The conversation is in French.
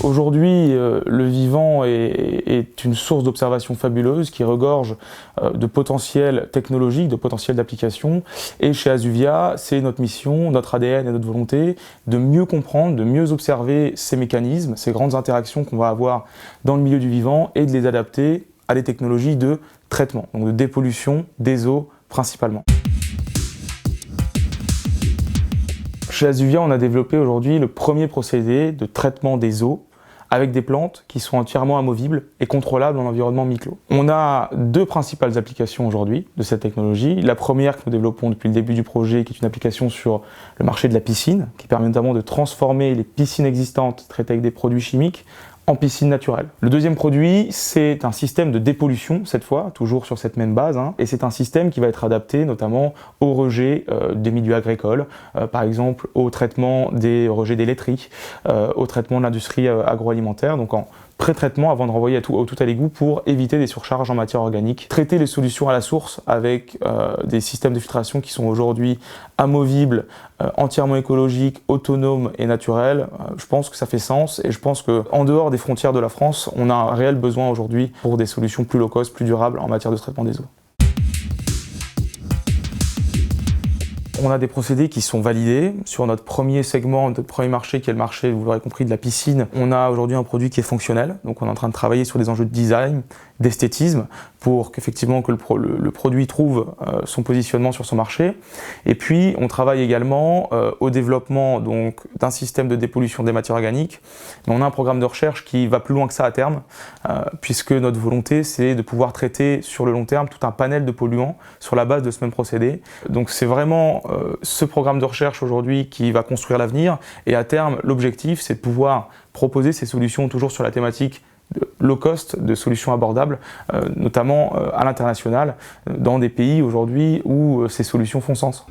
Aujourd'hui, le vivant est une source d'observation fabuleuse qui regorge de potentiel technologique, de potentiel d'application. Et chez Asuvia, c'est notre mission, notre ADN et notre volonté de mieux comprendre, de mieux observer ces mécanismes, ces grandes interactions qu'on va avoir dans le milieu du vivant et de les adapter à des technologies de traitement, donc de dépollution des eaux principalement. Chez Asuvia, on a développé aujourd'hui le premier procédé de traitement des eaux avec des plantes qui sont entièrement amovibles et contrôlables en environnement mi-clos. On a deux principales applications aujourd'hui de cette technologie. La première que nous développons depuis le début du projet, qui est une application sur le marché de la piscine, qui permet notamment de transformer les piscines existantes traitées avec des produits chimiques en piscine naturelle. Le deuxième produit, c'est un système de dépollution, cette fois, toujours sur cette même base, et c'est un système qui va être adapté notamment au rejet des milieux agricoles, par exemple au traitement des rejets des laiteries, au traitement de l'industrie agroalimentaire, donc en pré-traitement avant de renvoyer tout à l'égout pour éviter des surcharges en matière organique. Traiter les solutions à la source avec des systèmes de filtration qui sont aujourd'hui amovibles, entièrement écologiques, autonomes et naturels, je pense que ça fait sens et je pense qu'en dehors des frontières de la France, on a un réel besoin aujourd'hui pour des solutions plus low cost, plus durables en matière de traitement des eaux. On a des procédés qui sont validés. Sur notre premier segment, notre premier marché qui est le marché, vous l'aurez compris, de la piscine, on a aujourd'hui un produit qui est fonctionnel. Donc on est en train de travailler sur des enjeux de design, d'esthétisme, pour qu'effectivement que le produit trouve son positionnement sur son marché. Et puis on travaille également au développement d'un système de dépollution des matières organiques. Mais on a un programme de recherche qui va plus loin que ça à terme, puisque notre volonté c'est de pouvoir traiter sur le long terme tout un panel de polluants sur la base de ce même procédé. Donc c'est vraiment ce programme de recherche aujourd'hui qui va construire l'avenir, et à terme l'objectif c'est de pouvoir proposer ces solutions toujours sur la thématique de low cost, de solutions abordables, notamment à l'international, dans des pays aujourd'hui où ces solutions font sens.